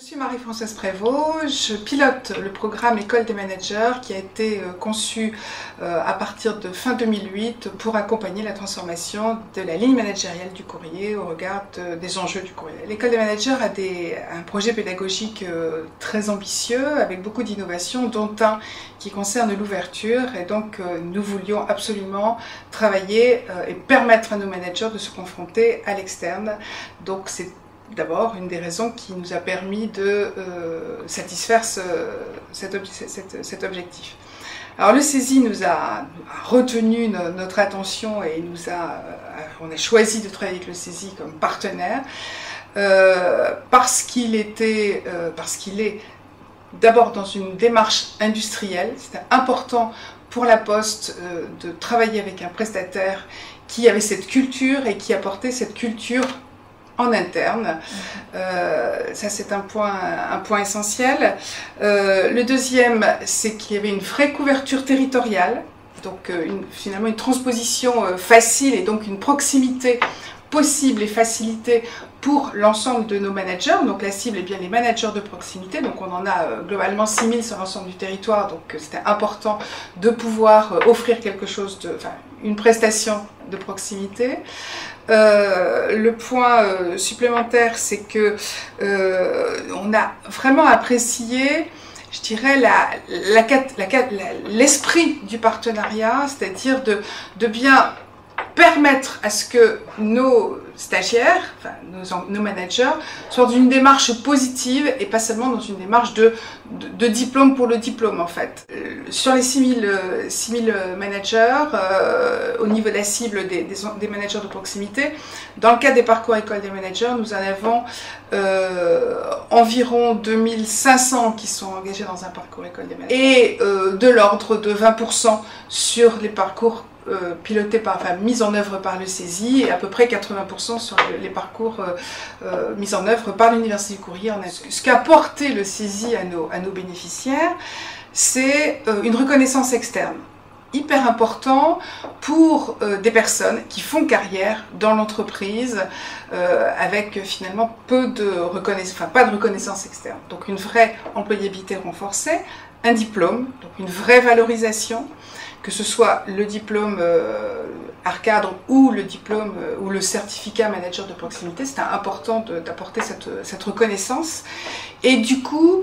Je suis Marie-Françoise Prévost, je pilote le programme École des managers qui a été conçu à partir de fin 2008 pour accompagner la transformation de la ligne managériale du courrier au regard des enjeux du courrier. L'École des managers a un projet pédagogique très ambitieux avec beaucoup d'innovations, dont un qui concerne l'ouverture, et donc nous voulions absolument travailler et permettre à nos managers de se confronter à l'externe. Donc c'est d'abord une des raisons qui nous a permis de satisfaire cet objectif. Alors le CESI nous a retenu notre attention et on a choisi de travailler avec le CESI comme partenaire parce qu'il est d'abord dans une démarche industrielle. C'était important pour la Poste de travailler avec un prestataire qui avait cette culture et qui apportait cette culture en interne. Ça c'est un point essentiel. Le deuxième, c'est qu'il y avait une vraie couverture territoriale, donc finalement une transposition facile et donc une proximité possible et facilitée pour l'ensemble de nos managers. Donc la cible est bien les managers de proximité, donc on en a globalement 6000 sur l'ensemble du territoire, donc c'était important de pouvoir offrir quelque chose une prestation de proximité. Le point supplémentaire, c'est que on a vraiment apprécié, je dirais, l'esprit du partenariat, c'est-à-dire de bien permettre à ce que nos stagiaires, nos managers, soient dans une démarche positive et pas seulement dans une démarche de diplôme pour le diplôme en fait. Sur les 6000 managers, au niveau de la cible des managers de proximité, dans le cadre des parcours école des managers, nous en avons environ 2500 qui sont engagés dans un parcours école des managers et de l'ordre de 20% sur les parcours pilotés mis en œuvre par le CESI et à peu près 80% sur les parcours mis en œuvre par l'Université du Courrier en Inde. Ce qu'a apporté le CESI à nos bénéficiaires, c'est une reconnaissance externe. Hyper important pour des personnes qui font carrière dans l'entreprise avec finalement pas de reconnaissance externe. Donc une vraie employabilité renforcée, un diplôme, donc une vraie valorisation, que ce soit le diplôme ARCADRE ou le diplôme ou le certificat manager de proximité, c'est important d'apporter cette reconnaissance. Et du coup,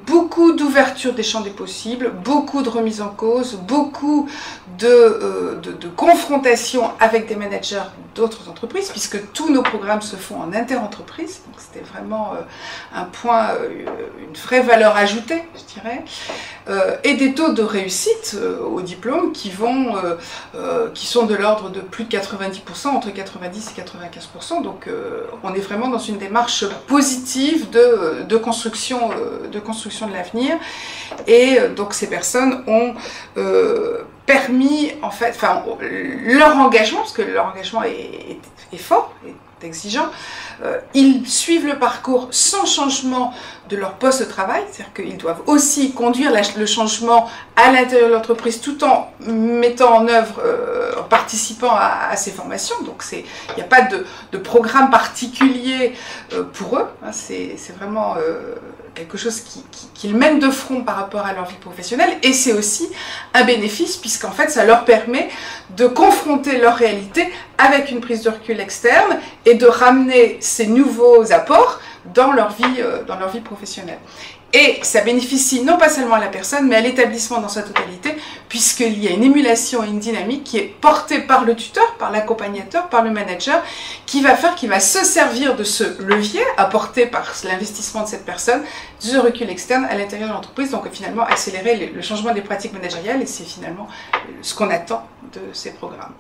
beaucoup d'ouverture des champs des possibles, beaucoup de remise en cause, beaucoup de confrontation avec des managers d'autres entreprises, puisque tous nos programmes se font en inter-entreprise. Donc c'était vraiment un point, une vraie valeur ajoutée, je dirais. Et des taux de réussite au diplôme qui sont de l'ordre de plus de 90%, entre 90 et 95%. Donc on est vraiment dans une démarche positive de construction de l'avenir. Et donc ces personnes ont permis, en fait, leur engagement, parce que leur engagement est fort, est exigeant, ils suivent le parcours sans changement de leur poste de travail, c'est-à-dire qu'ils doivent aussi conduire le changement à l'intérieur de l'entreprise tout en mettant en œuvre, en participant à ces formations. Donc il n'y a pas de programme particulier pour eux, hein, c'est vraiment quelque chose qu'ils mènent de front par rapport à leur vie professionnelle, et c'est aussi un bénéfice puisqu'en fait ça leur permet de confronter leur réalité avec une prise de recul externe et de ramener ces nouveaux apports dans leur vie professionnelle. Et ça bénéficie non pas seulement à la personne, mais à l'établissement dans sa totalité, puisqu'il y a une émulation et une dynamique qui est portée par le tuteur, par l'accompagnateur, par le manager, qui va se servir de ce levier apporté par l'investissement de cette personne, du recul externe à l'intérieur de l'entreprise, donc finalement accélérer le changement des pratiques managériales, et c'est finalement ce qu'on attend de ces programmes.